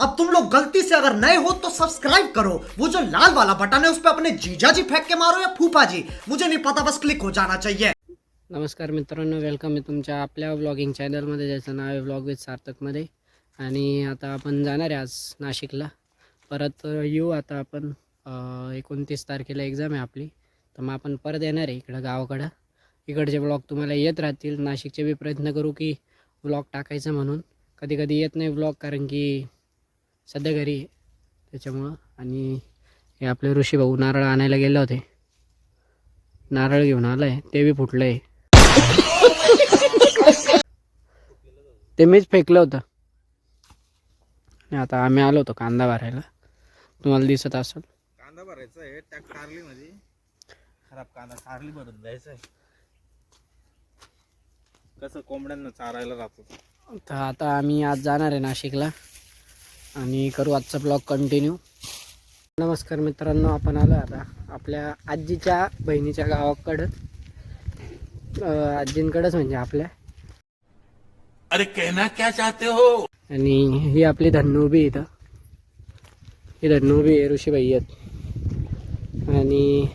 अब तुम लोग गलती से अगर नए हो तो सब्सक्राइब करो, वो जो लाल वाला बटन है उस पर अपने जीजा जी फेंक के मारो या फूफा जी, मुझे नहीं पता, बस क्लिक हो जाना चाहिए। नमस्कार मित्रांनो, वेलकम आहे तुमच्या आपल्या व्लॉगिंग चॅनलमध्ये, ज्याचं नाव आहे व्लॉग विथ सार्थकमध्ये. आणि आता आपण जाणार आहे आज नाशिकला. परत येऊ आता आपण. 29 तारखेला एक्झाम आहे आपली, तर मग आपण परत येणार आहे इकडं गावाकडं. इकडचे व्लॉग तुम्हाला येत राहतील. नाशिकचे बी प्रयत्न करू की व्लॉग टाकायचं म्हणून. कधी कधी येत नाही व्लॉग, कारण की सध्या घरी आहे त्याच्यामुळं. आणि हे आपले ऋषी भाऊ नारळ आणायला गेले होते, नारळ घेऊन आलं आहे, ते बी फुटलं आहे. ते मीच फेकलं होतं. आणि आता आम्ही आलो होतो कांदा भरायला, तुम्हाला दिसत असेल. कांदा भरायचा आहे, त्या कारली मध्ये खराब कांदा कारली भरून द्यायचा आहे. कसं कोंबड्यांना चारायला राहतो. तर आता आम्ही आज जाणार आहे नाशिकला आणि करू आजचा ब्लॉग कंटिन्यू. नमस्कार मित्रांनो, आपण आलो आता आपल्या आजीच्या बहिणीच्या गावाकडं. आजींकडंच म्हणजे आपल्या. अरे कहना क्या चाहते हो? आणि ही आपली धन्नू उभी इथं. ही धन्नू उभी आहे, ऋषीबाई आहेत. आणि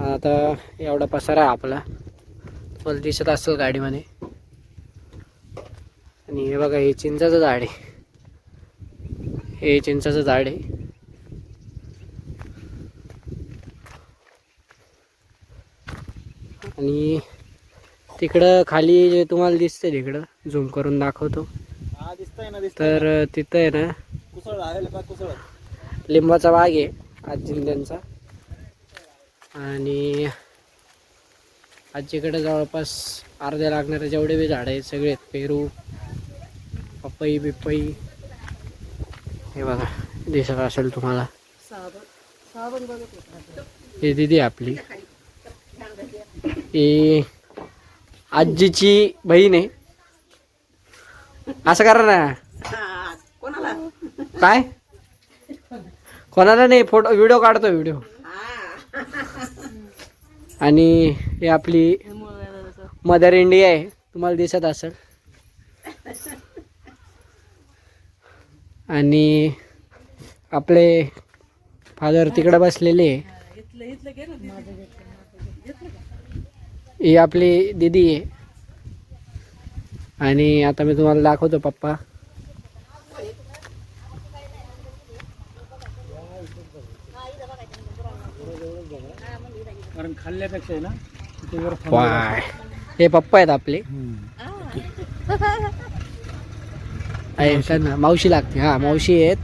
आता एवढा पसारा आहे आपला, तुम्हाला दिसत असेल गाडीमध्ये. आणि हे बघा, हे चिंचाचं झाड आहे, हे चिंचाचं झाड आहे. आणि तिकडं खाली जे तुम्हाला दिसतंय, तिकडं झूम करून दाखवतो. हा दिसतंय ना, तर तिथं आहे ना कुसळ आहे का, कुसळ लिंबाचा बाग आहे आजीन त्यांचा. आणि आजीकडे जवळपास अर्ध्या लागणारे जेवढे बी झाडं आहेत सगळे आहेत. पेरू, पपई बिपई, हे बघा दिसत असेल तुम्हाला. हे दिदी आपली, ही आजीची बहीण आहे. असं करा ना. काय कोणाला नाही, फोटो व्हिडिओ काढतो, व्हिडिओ. आणि हे आपली मदर इंडिया आहे, तुम्हाला दिसत असेल. आणि आपले फादर तिकडे बसलेले आहे. ही आपली दीदी आहे. आणि आता मी तुम्हाला दाखवतो पप्पा. कारण खाल्ल्यापेक्षा आहे ना, वाय, हे पप्पा आहेत आपले. ना मावशी लागते. हा मावशी आहेत.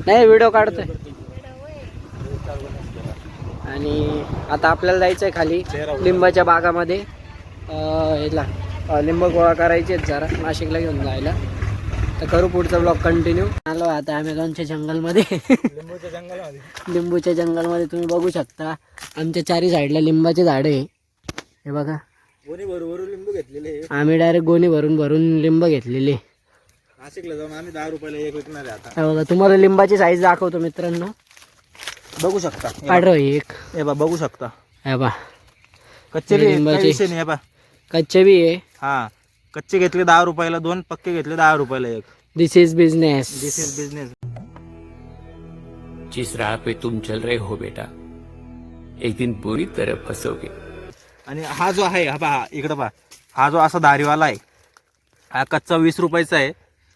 नाही, व्हिडिओ काढतोय. आणि आता आपल्याला जायचं आहे खाली लिंबाच्या बागामध्ये. लिंब गोळा करायचे आहेत जरा, नाशिकला घेऊन जायला. तर करू पुढचा ब्लॉग कंटिन्यू. आलो आता अमेझॉनच्या जंगलमध्ये. लिंबूच्या जंगलामध्ये. लिंबूच्या जंगलमध्ये तुम्ही बघू शकता, आमच्या चारी साईडला लिंबाचे झाडं आहे. हे बघा, गोणी भरून लिंबू घेतलेले. आम्ही डायरेक्ट गोणी भरून भरून लिंब घेतलेले. नाशिकला जाऊन आम्ही 10 रुपयाला एक विकणार आहे आता. हे बघा, तुम्हाला लिंबाची साईज दाखवतो मित्रांनो. बघू शकता, काढ एक. हे बा बघू शकता. हे बा, कच्चे हे बी लिंबाचे. काही विषय नाही. हे बा कच्चे बी आहे. हा, कच्चे घेतले 10 रुपयाला 2, पक्के घेतले 10 रुपयाला एक. This is business. This is business. जिस राह पे तुम चल रहे हो बेटा, एक दिन बुरी तरह फंसोगे. आणि हा जो आहे, हा पहा इकडं पहा, हा जो असा दारीवाला आहे, हा कच्चा 20 रुपयाचा आहे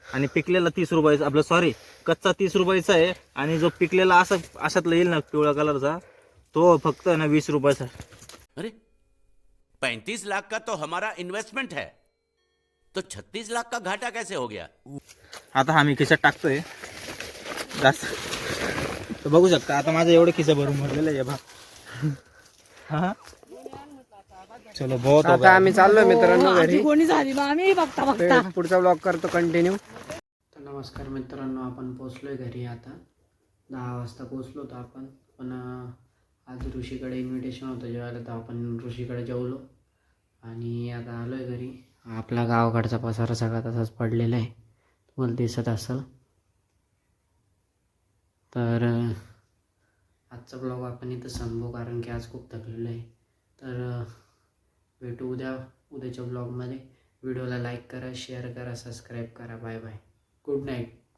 आणि पिकलेला 30 रुपयाचा. आपलं सॉरी, कच्चा 30 रुपयाचा आहे आणि जो पिकलेला असा अशातला येईल ना पिवळ्या कलरचा, तो फक्त ना 20 रुपयाचा. अरे 35 लाख का तो हमारा इन्वेस्टमेंट है, तो 36 लाख का घाटा कैसे हो गया? आता हा मी खिशात टाकतोय जास्त, तर बघू शकता. आता माझं एवढं खिसा भरून भरलेलं आहे बा. हा, चलो बहुत हो आता गया. आम्ही चाललोय मित्रांनो घरी. कोणी झाली मग आम्ही बघता बघता पुढचा ब्लॉग करतो कंटिन्यू. तर नमस्कार मित्रांनो, आपण पोचलोय घरी. आता 10 वाजता पोचलो होतो आपण. पण आज ऋषीकडे इन्व्हिटेशन होतं जेवायला, तर आपण ऋषीकडे जेवलो आणि आता आलोय घरी. आपला गावाकडचा पसारा सगळा तसाच पडलेला आहे, तुम्हाला दिसत असेल. तर आजचा ब्लॉग आपण इथं संपवू, कारण की आज खूप थकलेलो आहे. तर भेटू उद्याच्या ब्लॉगमध्ये. व्हिडिओला लाईक करा, शेअर करा, सबस्क्राईब करा. Bye bye. Good night.